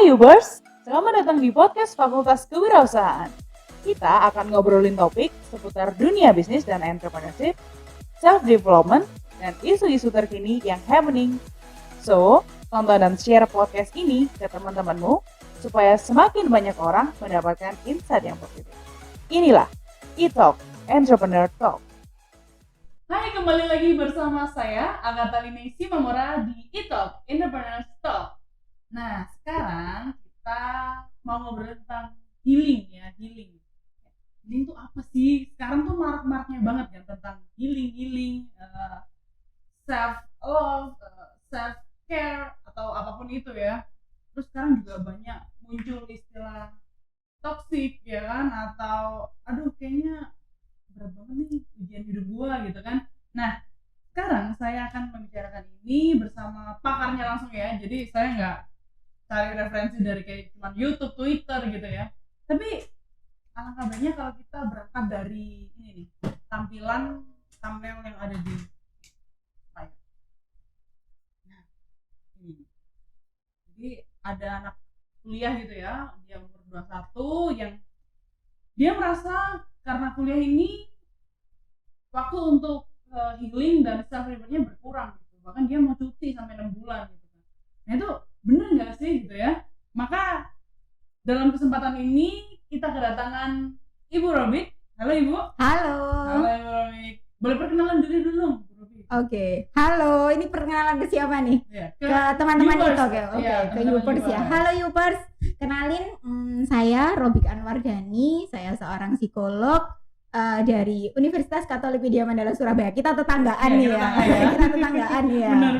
Hai Ubers, selamat datang di podcast Fakultas Kewirausahaan. Kita akan ngobrolin topik seputar dunia bisnis dan entrepreneurship, self-development, dan isu-isu terkini yang happening. So, tonton dan share podcast ini ke teman-temanmu supaya semakin banyak orang mendapatkan insight yang positif. Inilah E-Talk, Entrepreneur Talk. Hai, kembali lagi bersama saya, Agatha Lini Simamora di E-Talk, Entrepreneur Talk. Nah, sekarang kita mau ngobrol tentang healing ya, healing. Healing itu apa sih? Sekarang tuh marak-maraknya banget kan tentang healing, self-love, self-care, atau apapun itu ya. Terus sekarang juga banyak muncul istilah toxic ya kan, atau aduh kayaknya berat banget nih ujian hidup gua gitu kan. Nah, sekarang saya akan membicarakan ini bersama pakarnya langsung ya. Jadi saya nggak cari referensi dari kayak cuma YouTube, Twitter gitu ya. Tapi alangkah baiknya kalau kita berangkat dari ini nih, tampilan thumbnail yang ada di layar. Nah, ini. Jadi ada anak kuliah gitu ya, dia umur 21 yang dia merasa karena kuliah ini waktu untuk healing dan self rewardnya berkurang gitu. Bahkan dia mau cuti sampai 6 bulan gitu kan. Nah itu bener nggak sih gitu ya? Maka dalam kesempatan ini kita kedatangan Ibu Robik. Halo Ibu. Halo. Halo Ibu Robik. Boleh perkenalan diri dulu Ibu Robik? Oke. Halo, ini perkenalan ke siapa nih? Ya, Ke teman-teman Ubers. itu, oke. Ya, Ke teman-teman Ubers ya. Ubers. Halo Ubers. Kenalin, saya Robik Anwardani. Saya seorang psikolog dari Universitas Katolik Widya Mandala Surabaya. Kita tetanggaan nih ya. Kita tetanggaan nih ya. Benar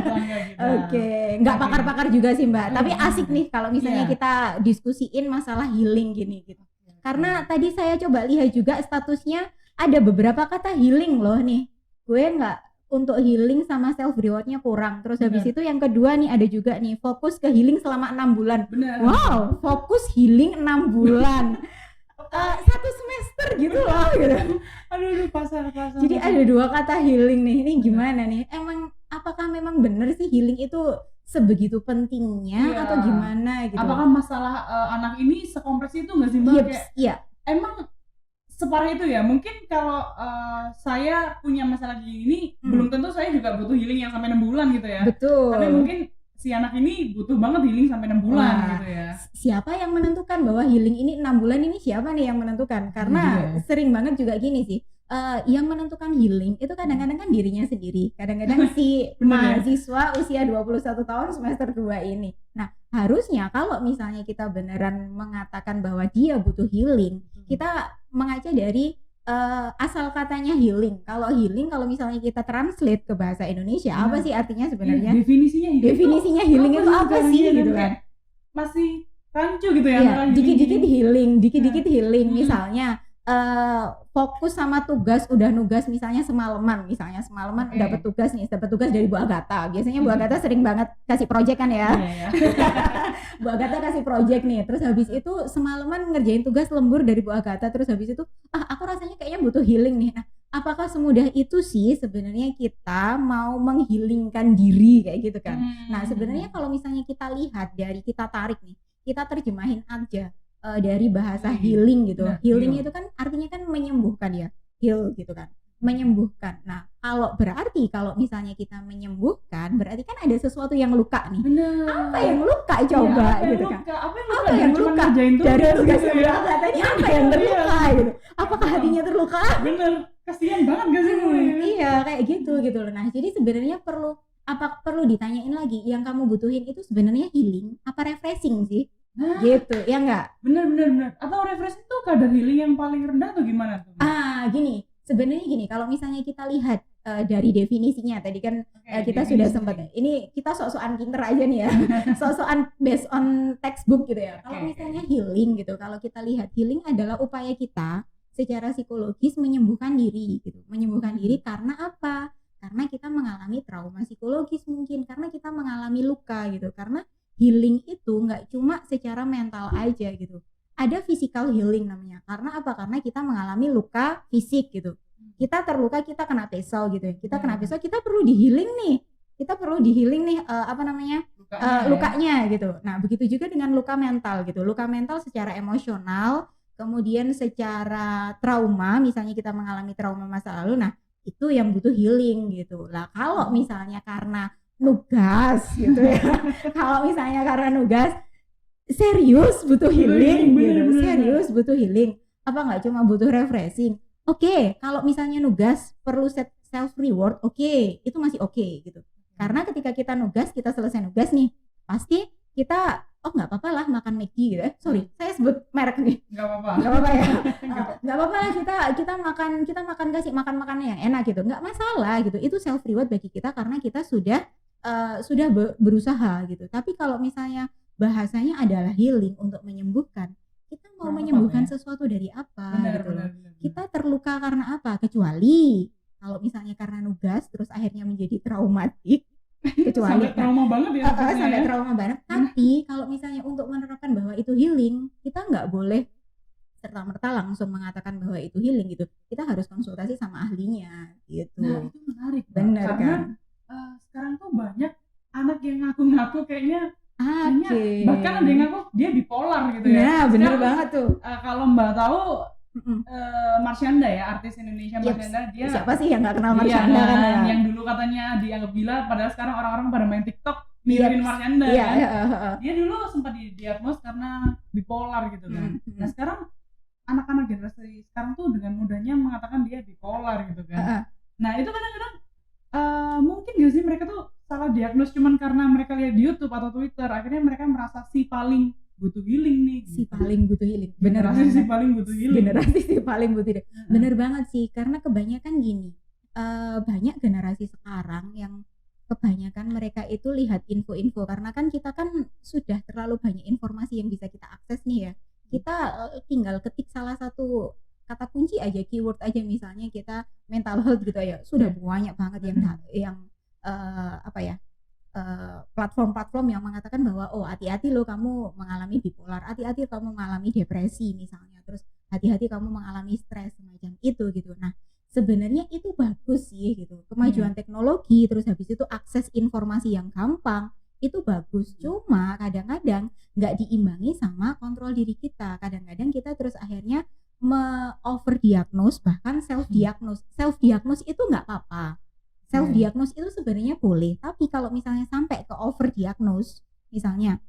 tetangga kita. Oke, nggak pakar-pakar juga sih Mbak. Tapi asik nih kalau misalnya Iya. kita diskusiin masalah healing gini gitu. Karena tadi saya coba lihat juga statusnya ada beberapa kata healing loh nih. Gue nggak untuk healing sama self rewardnya kurang. Terus habis Benar. itu yang kedua nih ada juga nih fokus ke healing selama 6 bulan. Benar. Wow, fokus healing 6 bulan. 1 semester gitu loh gitu. Aduh pasar. Jadi ada 2 kata healing nih. Ini gimana nih? Emang apakah memang benar sih healing itu sebegitu pentingnya Iya. atau gimana gitu? Apakah masalah anak ini sekompleks itu nggak sih Mbak? Iya, Kayak iya. emang separah itu ya? Mungkin kalau saya punya masalah gini, belum tentu saya juga butuh healing yang sampai 6 bulan gitu ya. Betul. Tapi mungkin si anak ini butuh banget healing sampai 6 bulan Wah. gitu ya. Siapa yang menentukan bahwa healing ini 6 bulan ini siapa nih yang menentukan? Karena Iya. sering banget juga gini sih. Yang menentukan healing itu kadang-kadang kan dirinya sendiri. Kadang-kadang si Bener ya? mahasiswa usia 21 tahun semester 2 ini. Nah, harusnya kalau misalnya kita beneran mengatakan bahwa dia butuh healing, kita mengaca dari asal katanya healing. Kalau healing, kalau misalnya kita translate ke bahasa Indonesia, apa sih artinya sebenarnya? Definisinya healing Definisinya healing itu apa sih gitu kan? Masih rancu gitu ya Iya, antara dikit-dikit healing, dikit-dikit Nah. healing. Misalnya fokus sama tugas, udah nugas misalnya semalaman Oke. dapat tugas dari Bu Agatha. Biasanya Bu Agatha sering banget kasih project kan ya. Iya. Bu Agatha kasih project nih, terus habis itu semalaman ngerjain tugas lembur dari Bu Agatha, terus habis itu aku rasanya kayaknya butuh healing nih. Nah, apakah semudah itu sih sebenarnya kita mau menghilingkan diri kayak gitu kan? Nah, sebenarnya kalau misalnya kita lihat dari kita tarik nih, kita terjemahin aja dari bahasa healing gitu. Nah, Healing heal. itu kan artinya kan menyembuhkan ya. Heal gitu kan. Menyembuhkan. Nah, kalau misalnya kita menyembuhkan, berarti kan ada sesuatu yang luka nih. Bener. Apa yang luka coba gitu kan? Apa Apa yang Cuma luka ngerjain dari tugas tugas gitu Bu ya. Agatha tadi apa yang terluka gitu? Apakah hatinya terluka? Bener. Kasihan banget gak sih Bu? Iya kayak gitu loh. Nah, jadi sebenarnya perlu ditanyain lagi, yang kamu butuhin itu sebenarnya healing apa refreshing sih? Hah? Gitu, ya enggak? Bener. Atau refreshing tuh kadar healing yang paling rendah atau gimana tuh? Gini, sebenarnya gini, kalau misalnya kita lihat dari definisinya tadi kan kita definisi. sudah sempat, ini kita sok-sokan pinter aja nih ya, sok-sokan based on textbook gitu ya. Kalau Oke. misalnya healing gitu, kalau kita lihat healing adalah upaya kita secara psikologis menyembuhkan diri gitu. Menyembuhkan diri karena apa? Karena kita mengalami trauma psikologis mungkin, karena kita mengalami luka gitu. Karena healing itu nggak cuma secara mental aja gitu. Ada physical healing namanya. Karena apa? Karena kita mengalami luka fisik gitu. Kita terluka, kita kena pisau gitu ya. Kita kena pisau, kita perlu di healing nih. lukanya gitu. Nah, begitu juga dengan luka mental gitu. Luka mental secara emosional, kemudian secara trauma, misalnya kita mengalami trauma masa lalu, nah itu yang butuh healing gitu. Lah kalau misalnya karena nugas gitu ya, kalau misalnya karena nugas serius butuh healing gitu, serius butuh healing. Apa nggak cuma butuh refreshing? Oke, kalau misalnya nugas perlu self reward, oke, itu masih oke gitu. Karena ketika kita nugas, kita selesai nugas nih, pasti kita nggak apa-apa lah makan McD gitu. Sorry, saya sebut merek nih. Nggak apa-apa. Nggak apa-apa ya. Nggak apa-apa lah kita makan kasih makan makanan yang enak gitu. Nggak masalah gitu. Itu self reward bagi kita karena kita sudah berusaha gitu. Tapi kalau misalnya bahasanya adalah healing untuk menyembuhkan, kita mau menyembuhkan sesuatu dari apa gitu loh. Kita terluka karena apa? Kecuali kalau misalnya karena nugas terus akhirnya menjadi traumatik, kecuali sampai trauma banget ya, sampai trauma banget. Tapi kalau misalnya untuk menerapkan bahwa itu healing, kita nggak boleh serta-merta langsung mengatakan bahwa itu healing gitu. Kita harus konsultasi sama ahlinya gitu. Nah, itu menarik. Bener karena kan? Sekarang tuh banyak anak yang ngaku-ngaku kayaknya bahkan ada yang ngaku dia bipolar gitu ya. Nah, bener banget tuh. Kalau Mbak tahu Marsyanda ya, artis Indonesia Marsyanda, dia siapa sih yang nggak kenal Marsyanda kan ya? Yang dulu katanya dianggap gila, padahal sekarang orang-orang pada main TikTok mikirin Marsyanda kan. Dia dulu sempat didiagnos karena bipolar gitu kan. Nah sekarang anak-anak generasi sekarang tuh dengan mudahnya mengatakan dia bipolar gitu kan. Nah itu kadang-kadang mungkin gak sih mereka tuh salah diagnos cuman karena mereka lihat di YouTube atau Twitter, akhirnya mereka merasa si paling butuh healing nih. Si paling butuh healing. Generasi si paling butuh healing. Generasi si paling butuh healing. Bener banget sih, karena kebanyakan gini, banyak generasi sekarang yang kebanyakan mereka itu lihat info-info, karena kan kita kan sudah terlalu banyak informasi yang bisa kita akses nih ya. Kita tinggal ketik salah satu kata kunci aja, keyword aja, misalnya kita mental health gitu ya, sudah banyak banget yang platform-platform yang mengatakan bahwa hati-hati lo kamu mengalami bipolar, hati-hati kamu mengalami depresi misalnya, terus hati-hati kamu mengalami stres semacam itu gitu. Nah sebenarnya itu bagus sih gitu, kemajuan teknologi, terus habis itu akses informasi yang gampang, itu bagus. Cuma kadang-kadang nggak diimbangi sama kontrol diri kita. Kadang-kadang kita terus akhirnya overdiagnose, bahkan self-diagnose. Self-diagnose itu nggak apa-apa, self-diagnose itu sebenarnya boleh. Tapi kalau misalnya sampai ke overdiagnose, misalnya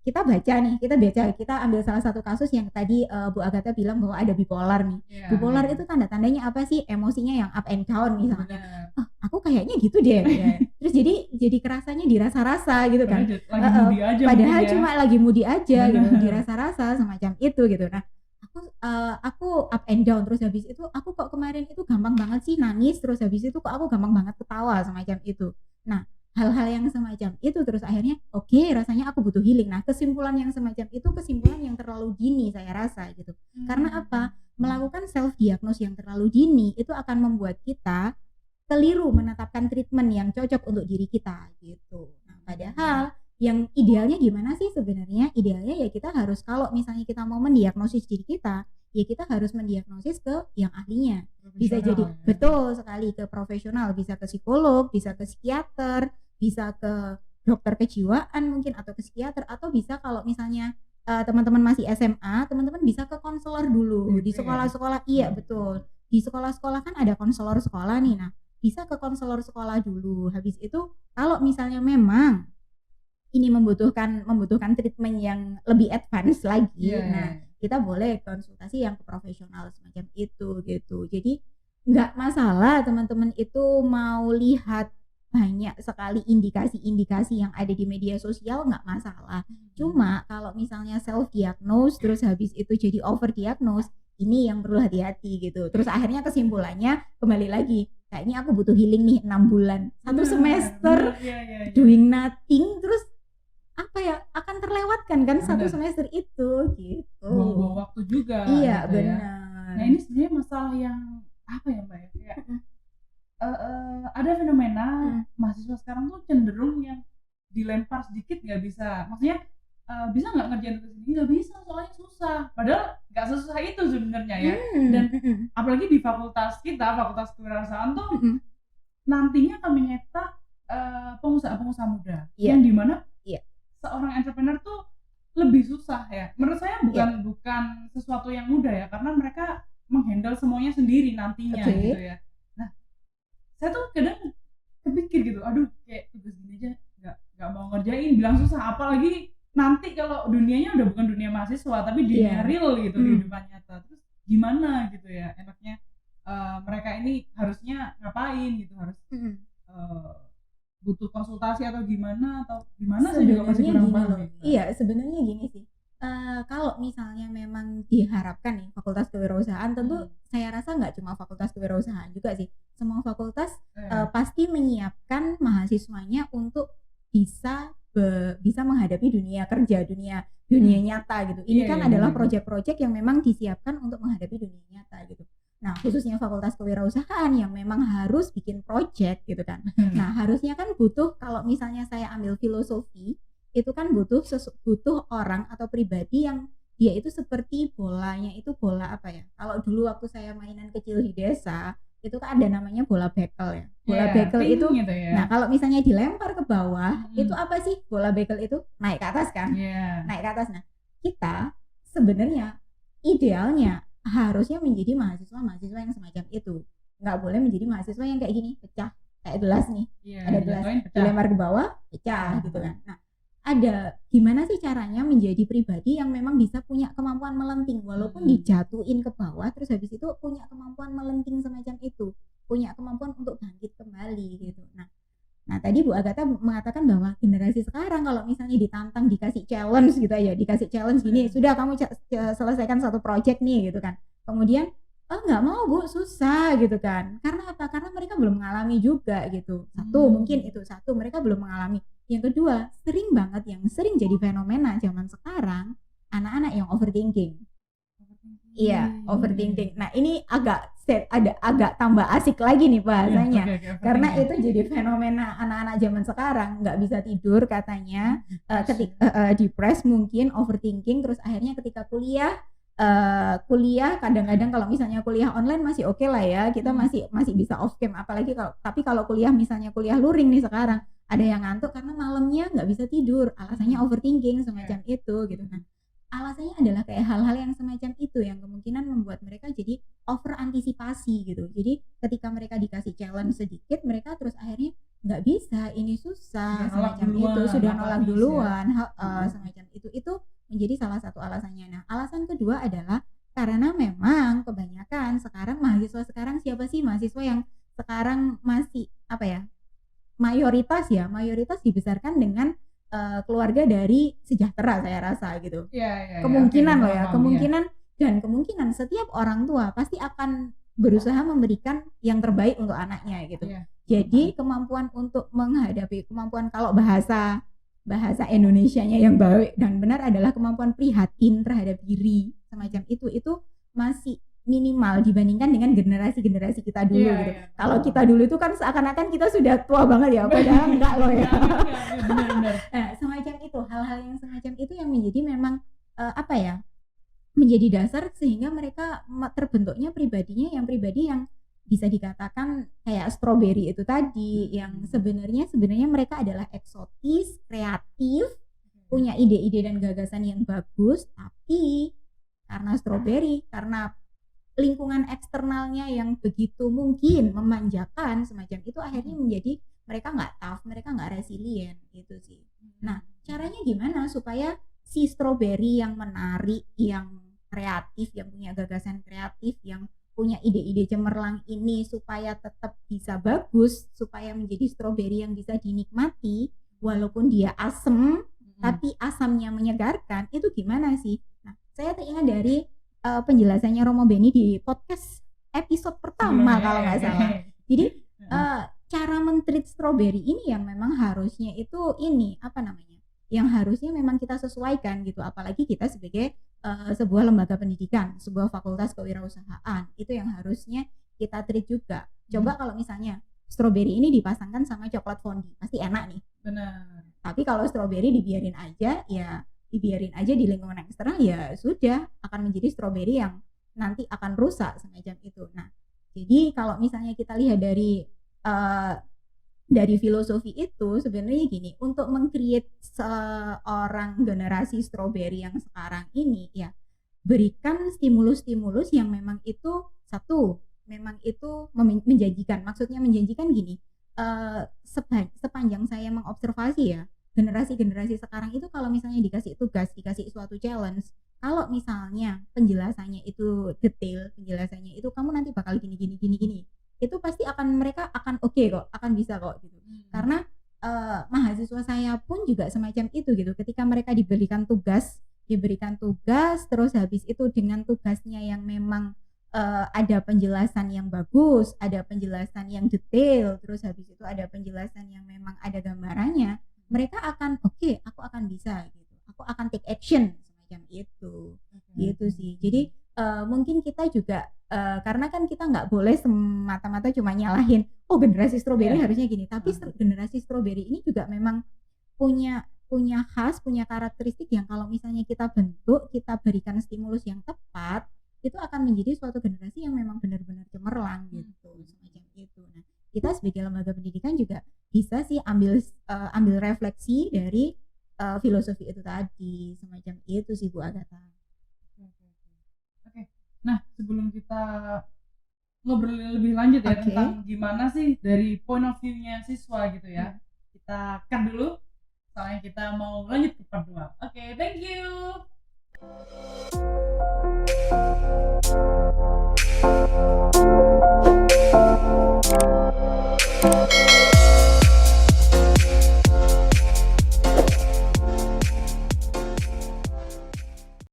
kita ambil salah satu kasus yang tadi Bu Agatha bilang bahwa ada bipolar nih. Bipolar itu tanda-tandanya apa sih? Emosinya yang up and down misalnya. Aku kayaknya gitu deh. Ya. Terus jadi kerasanya dirasa-rasa gitu kan. Padahal cuma lagi moody aja gitu, dirasa-rasa semacam itu gitu. Nah, aku up and down, terus habis itu aku kok kemarin itu gampang banget sih nangis, terus habis itu kok aku gampang banget ketawa semacam itu. Nah, hal-hal yang semacam itu terus akhirnya rasanya aku butuh healing. Nah kesimpulan yang semacam itu kesimpulan yang terlalu dini saya rasa gitu. Karena apa? Melakukan self diagnose yang terlalu dini itu akan membuat kita keliru menetapkan treatment yang cocok untuk diri kita gitu. Nah padahal yang idealnya gimana sih sebenarnya? Idealnya ya kita harus, kalau misalnya kita mau mendiagnosis diri kita, ya kita harus mendiagnosis ke yang ahlinya. Bisa jadi betul sekali ke profesional, bisa ke psikolog, bisa ke psikiater, bisa ke dokter kejiwaan mungkin, atau ke psikiater, atau bisa kalau misalnya teman-teman masih SMA, teman-teman bisa ke konselor dulu di sekolah-sekolah. Iya betul, di sekolah-sekolah kan ada konselor sekolah nih. Nah bisa ke konselor sekolah dulu. Habis itu kalau misalnya memang ini membutuhkan treatment yang lebih advance lagi, nah kita boleh konsultasi yang ke profesional semacam itu gitu. Jadi nggak masalah teman-teman itu mau lihat banyak sekali indikasi-indikasi yang ada di media sosial, nggak masalah. Cuma kalau misalnya self diagnose terus habis itu jadi over diagnose, ini yang perlu hati-hati gitu. Terus akhirnya kesimpulannya kembali lagi, kayaknya aku butuh healing nih 6 bulan, 1 semester doing nothing, terus akan terlewatkan kan 1 semester itu gitu. Bawa waktu juga. Iya gitu benar. Ya. Nah ini sebenarnya masalah yang apa ya Mbak ya, kayak ada fenomena mahasiswa sekarang tuh cenderung yang dilempar sedikit nggak bisa, maksudnya bisa nggak ngerjain tugas ini, nggak bisa soalnya susah, padahal nggak sesusah itu sebenarnya ya. Dan apalagi di fakultas kita, fakultas kewirausahaan tuh nantinya kami nyetak pengusaha-pengusaha muda yang dimana seorang entrepreneur tuh lebih susah ya. Menurut saya bukan sesuatu yang mudah ya, karena mereka menghandle semuanya sendiri nantinya gitu ya. Nah, saya tuh kadang kepikir gitu, aduh kayak tugas gini aja nggak mau ngerjain, bilang susah, apalagi nanti kalau dunianya udah bukan dunia mahasiswa tapi dunia real gitu, kehidupan nyata. Terus gimana gitu ya enaknya mereka ini harusnya ngapain gitu, harus butuh konsultasi atau gimana saya juga masih kurang paham gitu. Iya, sebenarnya gini sih. Kalau misalnya memang diharapkan nih fakultas kewirausahaan, tentu saya rasa nggak cuma fakultas kewirausahaan juga sih. Semua fakultas pasti menyiapkan mahasiswanya untuk bisa menghadapi dunia kerja, dunia nyata gitu. Ini kan adalah proyek-proyek yang memang disiapkan untuk menghadapi dunia nyata gitu. Nah, khususnya fakultas kewirausahaan yang memang harus bikin proyek gitu kan. Nah, harusnya kan butuh, kalau misalnya saya ambil filosofi, itu kan butuh orang atau pribadi yang dia itu seperti bolanya, itu bola apa ya? Kalau dulu waktu saya mainan kecil di desa, itu kan ada namanya bola bekel ya. Bola bekel itu gitu ya. Nah, kalau misalnya dilempar ke bawah, itu apa sih? Bola bekel itu naik ke atas kan? Naik ke atas. Nah, kita sebenarnya idealnya harusnya menjadi mahasiswa yang semacam itu. Nggak boleh menjadi mahasiswa yang kayak gini, pecah kayak gelas nih. Ada gelas dilempar ke bawah, pecah gitu kan. Nah, ada gimana sih caranya menjadi pribadi yang memang bisa punya kemampuan melenting walaupun dijatuhin ke bawah, terus habis itu punya kemampuan melenting semacam itu, punya kemampuan untuk bangkit kembali gitu. Nah tadi Bu Agatha mengatakan bahwa generasi sekarang kalau misalnya ditantang, dikasih challenge gitu aja, dikasih challenge gini, sudah kamu selesaikan satu project nih gitu kan, kemudian nggak mau Bu, susah gitu kan. Karena apa? Karena mereka belum mengalami juga gitu. Mungkin itu satu, mereka belum mengalami. Yang kedua, yang sering jadi fenomena zaman sekarang, anak-anak yang overthinking. Iya, overthinking. Nah, ini agak tambah asik lagi nih bahasanya. Karena itu jadi fenomena anak-anak zaman sekarang, nggak bisa tidur katanya, ketika depressed mungkin, overthinking, terus akhirnya ketika kuliah kadang-kadang kalau misalnya kuliah online masih oke lah ya, kita masih bisa off cam, apalagi kalau kuliah misalnya kuliah luring nih sekarang, ada yang ngantuk karena malamnya nggak bisa tidur, alasannya overthinking semacam itu gitu kan. Alasannya adalah kayak hal-hal yang semacam itu yang kemungkinan membuat mereka jadi over antisipasi gitu. Jadi ketika mereka dikasih challenge sedikit, mereka terus akhirnya nggak bisa, ini susah, semacam itu, sudah nolak duluan, semacam itu. Itu menjadi salah satu alasannya. Nah, alasan kedua adalah karena memang kebanyakan sekarang mahasiswa sekarang, siapa sih mahasiswa yang sekarang masih mayoritas dibesarkan dengan keluarga dari sejahtera, saya rasa gitu. Kemungkinan setiap orang tua pasti akan berusaha memberikan yang terbaik untuk anaknya gitu. Jadi kemampuan untuk menghadapi, kemampuan kalau bahasa Indonesianya yang baik dan benar adalah kemampuan prihatin terhadap diri semacam itu masih minimal dibandingkan dengan generasi kita dulu gitu. Kalau kita dulu itu kan seakan-akan kita sudah tua banget ya, padahal enggak loh ya. Benar. Nah, semacam itu, hal-hal yang semacam itu yang menjadi memang menjadi dasar sehingga mereka terbentuknya pribadi yang bisa dikatakan kayak strawberry itu tadi, yang sebenarnya mereka adalah eksotis, kreatif, punya ide-ide dan gagasan yang bagus, tapi karena strawberry, karena lingkungan eksternalnya yang begitu mungkin memanjakan semacam itu, akhirnya menjadi mereka nggak tough, mereka nggak resilient gitu sih. Nah, caranya gimana supaya si strawberry yang menarik, yang kreatif, yang punya gagasan kreatif, yang punya ide-ide cemerlang ini supaya tetap bisa bagus, supaya menjadi strawberry yang bisa dinikmati walaupun dia asam, tapi asamnya menyegarkan, itu gimana sih? Nah, saya teringat dari penjelasannya Romo Beni di podcast episode pertama kalau nggak salah. Jadi cara men-treat strawberry ini yang memang harusnya itu yang harusnya memang kita sesuaikan gitu, apalagi kita sebagai sebuah lembaga pendidikan, sebuah fakultas kewirausahaan, itu yang harusnya kita treat juga. Coba kalau misalnya strawberry ini dipasangkan sama coklat fondue, pasti enak nih. Benar. Tapi kalau strawberry dibiarin aja di lingkungan eksternal, ya sudah akan menjadi strawberry yang nanti akan rusak semacam itu. Nah, jadi kalau misalnya kita lihat dari dari filosofi itu sebenarnya gini, untuk meng-create seorang generasi strawberry yang sekarang ini ya, berikan stimulus-stimulus yang memang itu satu, memang itu menjanjikan. Maksudnya menjanjikan gini, sepanjang saya mengobservasi ya, generasi-generasi sekarang itu kalau misalnya dikasih tugas, dikasih suatu challenge, kalau misalnya penjelasannya itu detail, penjelasannya itu kamu nanti bakal gini gini gini gini, itu pasti mereka akan oke kok, akan bisa kok gitu. Karena mahasiswa saya pun juga semacam itu gitu. Ketika mereka diberikan tugas, terus habis itu dengan tugasnya yang memang ada penjelasan yang bagus, ada penjelasan yang detail, terus habis itu ada penjelasan yang memang ada gambarannya, mereka akan oke, aku akan bisa gitu, aku akan take action semacam itu. Gitu sih. Jadi mungkin kita juga karena kan kita nggak boleh semata-mata cuma nyalahin generasi strawberry harusnya gini, tapi generasi strawberry ini juga memang punya khas, punya karakteristik yang kalau misalnya kita bentuk, kita berikan stimulus yang tepat, itu akan menjadi suatu generasi yang memang benar-benar cemerlang gitu, semacam itu. Nah, kita sebagai lembaga pendidikan juga bisa sih ambil refleksi dari filosofi itu tadi, semacam itu sih Bu Agatha. Oke. Nah, sebelum kita ngobrolin lebih lanjut ya tentang gimana sih dari point of view-nya siswa gitu ya. Kita cut dulu, soalnya kita mau lanjut ke part 2. Oke, thank you.